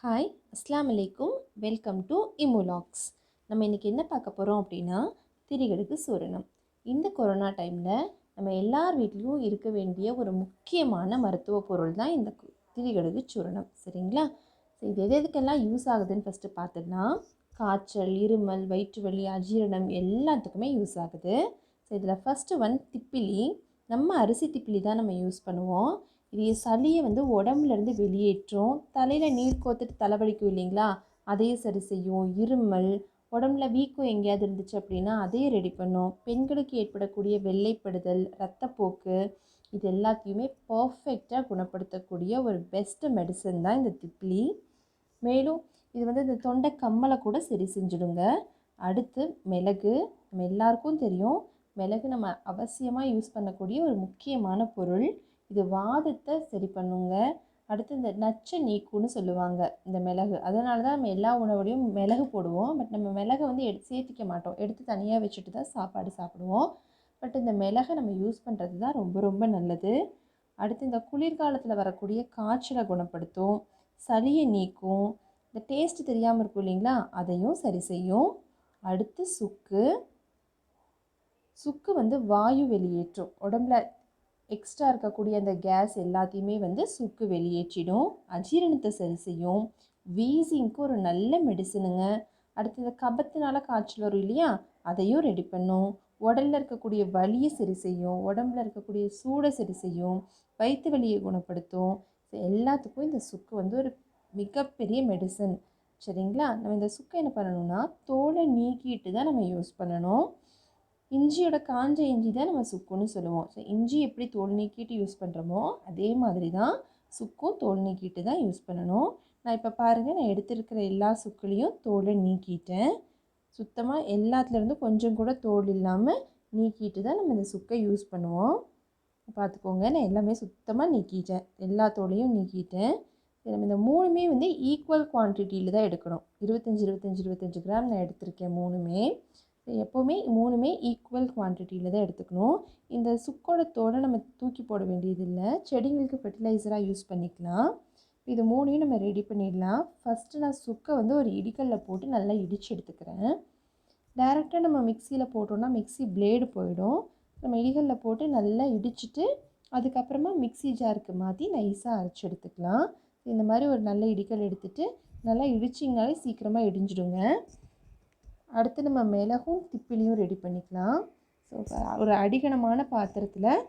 Hi, அஸ்ஸலாமு அலைக்கும். Welcome to இமுலாக்ஸ். நம்ம இன்றைக்கி என்ன பார்க்க போகிறோம் அப்படின்னா, திரிகடுகு சூரணம். இந்த கொரோனா டைமில் நம்ம எல்லார் வீட்லேயும் இருக்க வேண்டிய ஒரு முக்கியமான மருத்துவ பொருள் தான் இந்த திரிகடுகு சூரணம். சரிங்களா? ஸோ இது எதுக்கெல்லாம் யூஸ் ஆகுதுன்னு ஃபஸ்ட்டு பார்த்துடலாம். காய்ச்சல், இருமல், வயிற்று வலி, அஜீரணம் எல்லாத்துக்குமே யூஸ் ஆகுது. ஸோ இதில் ஃபஸ்ட்டு ஒன் திப்பிலி. நம்ம அரிசி திப்பிலி தான் நம்ம யூஸ் பண்ணுவோம். இது சளியை உடம்புலேருந்து வெளியேற்றும். தலையில் நீர் கோத்துட்டு தலைவலிக்கும் இல்லைங்களா, அதையும் சரி செய்யும். இருமல், உடம்புல வீக்கம் எங்கேயாவது இருந்துச்சு அப்படின்னா அதையும் ரெடி பண்ணும். பெண்களுக்கு ஏற்படக்கூடிய வெள்ளைப்படுதல், இரத்தப்போக்கு, இது எல்லாத்தையுமே பர்ஃபெக்டாக குணப்படுத்தக்கூடிய ஒரு பெஸ்ட்டு மெடிசன் தான் இந்த திப்ளி. மேலும் இது இந்த தொண்டை கம்மலை கூட சரி செஞ்சுடுங்க. அடுத்து மிளகு. நம்ம எல்லாருக்கும் தெரியும், மிளகு நம்ம அவசியமாக யூஸ் பண்ணக்கூடிய ஒரு முக்கியமான பொருள். இது வாதத்தை சரி பண்ணுங்க. அடுத்து இந்த நச்சை நீக்குன்னு சொல்லுவாங்க இந்த மிளகு. அதனால தான் நம்ம எல்லா உணவுலையும் மிளகு போடுவோம். பட் நம்ம மிளகை சேர்த்திக்க மாட்டோம். எடுத்து தனியாக வச்சுட்டு தான் சாப்பாடு சாப்பிடுவோம். பட் இந்த மிளகை நம்ம யூஸ் பண்ணுறது தான் ரொம்ப ரொம்ப நல்லது. அடுத்து இந்த குளிர்காலத்தில் வரக்கூடிய காய்ச்சலை குணப்படுத்தும், சளியை நீக்கும், இந்த டேஸ்ட் தெரியாமல் இருக்கும் இல்லைங்களா, அதையும் சரி செய்யும். அடுத்து சுக்கு. சுக்கு வாயு வெளியேற்றும். உடம்புல எக்ஸ்ட்ரா இருக்கக்கூடிய அந்த கேஸ் எல்லாத்தையுமே சுக்கு வெளியேற்றிடும். அஜீரணத்தை சரி செய்யும். வீசிங்க்கு ஒரு நல்ல மெடிசனுங்க. அடுத்து இந்த கபத்தினால காய்ச்சல் வரும் இல்லையா, அதையும் ரெடி பண்ணும். உடலில் இருக்கக்கூடிய வலியை சரி செய்யும். உடம்புல இருக்கக்கூடிய சூடை சரி செய்யும். வயிற்று வலியை குணப்படுத்தும். ஸோ எல்லாத்துக்கும் இந்த சுக்கு ஒரு மிகப்பெரிய மெடிசன். சரிங்களா? நம்ம இந்த சுக்கை என்ன பண்ணணும்னா தோலை நீக்கிட்டு தான் நம்ம யூஸ் பண்ணணும். இஞ்சியோட காஞ்ச இஞ்சி தான் நம்ம சுக்குன்னு சொல்லுவோம். ஸோ இஞ்சி எப்படி தோல் நீக்கிட்டு யூஸ் பண்ணுறோமோ அதே மாதிரி தான் சுக்கும் தோல் நீக்கிட்டு தான் யூஸ் பண்ணணும். நான் இப்போ பாருங்கள், நான் எடுத்துருக்கிற எல்லா சுக்குலேயும் தோலை நீக்கிட்டேன். சுத்தமாக எல்லாத்துலேருந்து கொஞ்சம் கூட தோல் இல்லாமல் நீக்கிட்டு தான் நம்ம இந்த சுக்கை யூஸ் பண்ணுவோம். பார்த்துக்கோங்க, நான் எல்லாமே சுத்தமாக நீக்கிட்டேன். எல்லா தோலையும் நீக்கிட்டேன். நம்ம இந்த மூணுமே ஈக்குவல் குவான்டிட்டியில் தான் எடுக்கணும். 25 கிராம் நான் எடுத்திருக்கேன் மூணுமே. எப்போவுமே மூணுமே ஈக்குவல் குவான்டிட்டியில் தான் எடுத்துக்கணும். இந்த சுக்கோட தோலை நம்ம தூக்கி போட வேண்டியதில்லை. செடிங்களுக்கு ஃபெர்டிலைசராக யூஸ் பண்ணிக்கலாம். இது மூணையும் நம்ம ரெடி பண்ணிடலாம். ஃபஸ்ட்டு நான் சுக்கை ஒரு இடிக்கல்லில் போட்டு நல்லா இடித்து எடுத்துக்கிறேன். டைரெக்டாக நம்ம மிக்சியில் போட்டோன்னா மிக்சி பிளேடு போயிடும். நம்ம இடிக்கல்லில் போட்டு நல்லா இடிச்சிட்டு அதுக்கப்புறமா மிக்சி ஜாருக்கு மாற்றி நைஸாக அரைச்சி எடுத்துக்கலாம். இந்த மாதிரி ஒரு நல்ல இடிக்கல் எடுத்துகிட்டு நல்லா இடிச்சிங்கனாலே சீக்கிரமாக இடிஞ்சிடுங்க. அடுத்து நம்ம மிளகும் திப்பிலியும் ரெடி பண்ணிக்கலாம். ஸோ ஒரு அடிகனமான பாத்திரத்தில்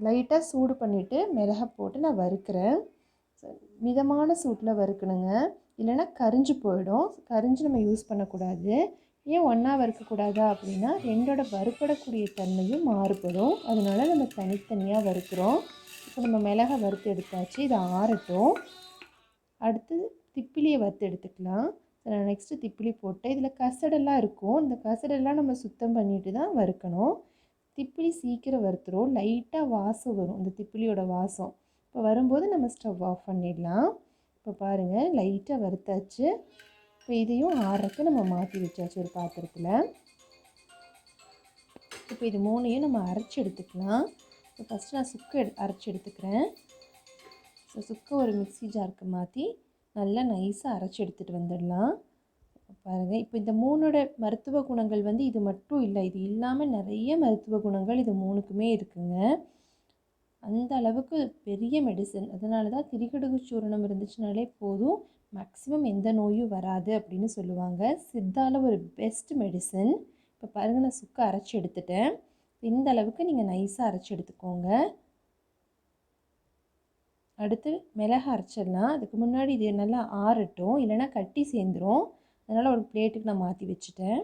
லைட்டாக சூடு பண்ணிவிட்டு மிளகை போட்டு நான் வறுக்கிறேன். ஸோ மிதமான சூட்டில் வறுக்கணுங்க, இல்லைன்னா கரிஞ்சு போயிடும். கரிஞ்சு நம்ம யூஸ் பண்ணக்கூடாது. ஏன் ஒன்றா வறுக்கக்கூடாதா அப்படின்னா ரெண்டோட வறுப்படக்கூடிய தன்மையும் மாறுபடும். அதனால நம்ம தனித்தனியாக வறுக்கிறோம். இப்போ நம்ம மிளகை வறுத்து எடுத்தாச்சு, இதை ஆறட்டும். அடுத்து திப்பிலியை வறுத்து எடுத்துக்கலாம். நான் நெக்ஸ்ட்டு திப்பிலி போட்டேன். இதில் கசடெல்லாம் இருக்கும். இந்த கசடெல்லாம் நம்ம சுத்தம் பண்ணிட்டு தான் வறுக்கணும். திப்பிலி சீக்கிரம் வறுத்துரும். லைட்டாக வாசம் வரும், இந்த திப்பிலியோட வாசம். இப்போ வரும்போது நம்ம ஸ்டவ் ஆஃப் பண்ணிடலாம். இப்போ பாருங்கள், லைட்டாக வறுத்தாச்சு. இப்போ இதையும் ஆறக்கு நம்ம மாற்றி வச்சாச்சு ஒரு பாத்திரத்தில். இப்போ இது மூணையும் நம்ம அரைச்சி எடுத்துக்கலாம். இப்போ ஃபஸ்ட்டு நான் சுக்கு அரைச்சி எடுத்துக்கிறேன். ஸோ சுக்கை ஒரு மிக்சி ஜாருக்கு மாற்றி நல்லா நைஸாக அரைச்சி எடுத்துகிட்டு வந்துடலாம். பாருங்கள், இப்போ இந்த மூணோட மருத்துவ குணங்கள் இது மட்டும் இல்லை, இது இல்லாமல் நிறைய மருத்துவ குணங்கள் இது மூணுக்குமே இருக்குங்க. அந்த அளவுக்கு பெரிய மெடிசன். அதனால தான் திரிகடுகு சூரணம் இருந்துச்சுனாலே போதும், மேக்ஸிமம் எந்த நோயும் வராது அப்படின்னு சொல்லுவாங்க. சித்தால ஒரு பெஸ்ட் மெடிசன். இப்போ பாருங்கள், நான் சுக்கை அரைச்சி எடுத்துட்டேன். இந்த அளவுக்கு நீங்கள் நைஸாக அரைச்சி எடுத்துக்கோங்க. அடுத்து மிளகு அரைச்சிடலாம். அதுக்கு முன்னாடி இது நல்லா ஆறட்டும், இல்லைனா கட்டி சேர்ந்துடும். அதனால் ஒரு பிளேட்டுக்கு நான் மாற்றி வச்சுட்டேன்.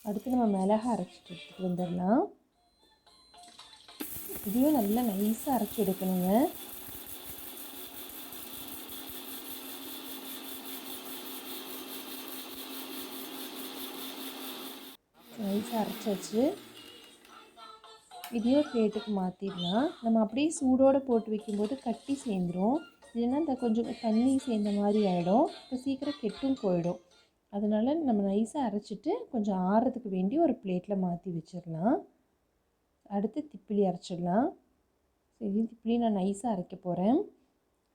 அடுத்து நம்ம மிளகு அரைச்சிட்டு எடுத்துகிட்டு வந்துடலாம். இதையும் நல்லா நைஸாக அரைச்சி எடுக்கணுங்க. நைஸாக அரைச்சாச்சு. இதையும் பிளேட்டுக்கு மாற்றிடலாம். நம்ம அப்படியே சூடோடு போட்டு வைக்கும்போது கட்டி சேர்ந்துடும். இல்லைன்னா இந்த கொஞ்சம் தண்ணி சேர்ந்த மாதிரி ஆகிடும். இப்போ சீக்கிரம் கெட்டும் போயிடும். அதனால் நம்ம நைஸாக அரைச்சிட்டு கொஞ்சம் ஆறுறதுக்கு வேண்டி ஒரு பிளேட்டில் மாற்றி வச்சிடலாம். அடுத்து திப்பிலி அரைச்சிடலாம். சரி, திப்பிலி நான் நைஸாக அரைக்க போகிறேன்.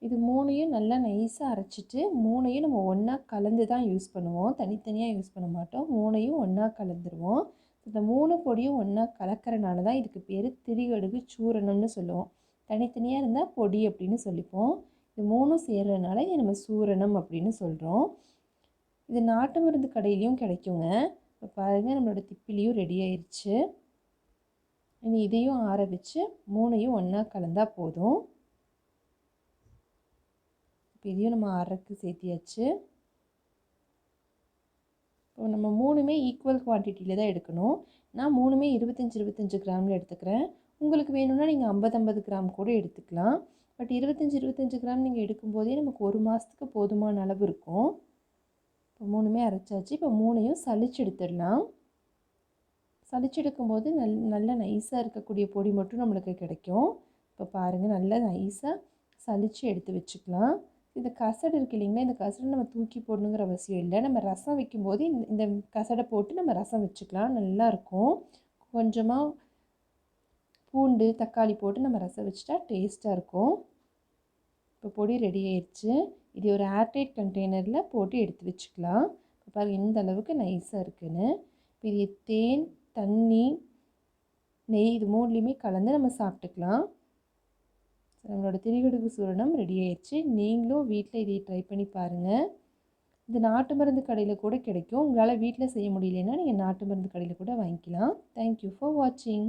இது 3யும் நல்லா நைஸாக அரைச்சிட்டு 3யும் நம்ம ஒன்றா கலந்து தான் யூஸ் பண்ணுவோம். தனித்தனியாக யூஸ் பண்ண மாட்டோம். 3யும் ஒன்றா கலந்துருவோம். இந்த 3 பொடியும் ஒன்றா கலக்கிறனால தான் இதுக்கு பேர் திரிகடுகு சூரணம்னு சொல்லுவோம். தனித்தனியாக இருந்தால் பொடி அப்படின்னு சொல்லிப்போம். இது 3ம் சேர்றதுனால இதை நம்ம சூரணம் அப்படின்னு சொல்கிறோம். இது நாட்டு மருந்து கடையிலையும் கிடைக்குங்க. இப்போ பாருங்கள், நம்மளோட திப்பிலியும் ரெடி ஆயிடுச்சு. இனி இதையும் ஆற வச்சு 3யும் ஒன்றா கலந்தால் போதும். இப்போ இதையும் நம்ம அரைக்கு சேர்த்தியாச்சு. இப்போ நம்ம 3மே ஈக்குவல் குவான்டிட்டியில் தான் எடுக்கணும். நான் 3மே 25 கிராமில் எடுத்துக்கிறேன். உங்களுக்கு வேணும்னா நீங்கள் 50 கிராம் கூட எடுத்துக்கலாம். பட் 25 கிராம் நீங்கள் எடுக்கும்போதே நமக்கு 1 மாதத்துக்கு போதுமான அளவு இருக்கும். இப்போ 3மே அரைச்சாச்சு. இப்போ 3யும் சலிச்சு எடுத்துடலாம். சலிச்சு எடுக்கும்போது நல்ல நைஸாக இருக்கக்கூடிய பொடி மட்டும் நம்மளுக்கு கிடைக்கும். இப்போ பாருங்கள், நல்லா நைஸாக சலிச்சு எடுத்து வச்சுக்கலாம். இந்த கசடு இருக்குது இல்லைங்களா, இந்த கசடை நம்ம தூக்கி போடணுங்கிற அவசியம் இல்லை. நம்ம ரசம் வைக்கும்போது இந்த கசடை போட்டு நம்ம ரசம் வச்சுக்கலாம், நல்லாயிருக்கும். கொஞ்சமாக பூண்டு தக்காளி போட்டு நம்ம ரசம் வச்சுட்டா டேஸ்ட்டாக இருக்கும். இப்போ பொடி ரெடி ஆயிடுச்சு. இது ஒரு ஏர்டைட் கண்டெய்னரில் போட்டு எடுத்து வச்சுக்கலாம். இப்போ பாருங்கள் எந்த அளவுக்கு நைஸாக இருக்குதுன்னு. இப்போ இது தேன், தண்ணி, நெய் இது 3லையுமே கலந்து நம்ம சாப்பிட்டுக்கலாம். நம்மளோட திரிகடுகு சூரணம் ரெடி ஆயிடுச்சு. நீங்களும் வீட்டில் இதை ட்ரை பண்ணி பாருங்கள். இது நாட்டு மருந்து கடையில் கூட கிடைக்கும். உங்களால் வீட்டில் செய்ய முடியலன்னா நீங்கள் நாட்டு மருந்து கடையில் கூட வாங்கிக்கலாம். தேங்க்யூ ஃபார் வாட்சிங்.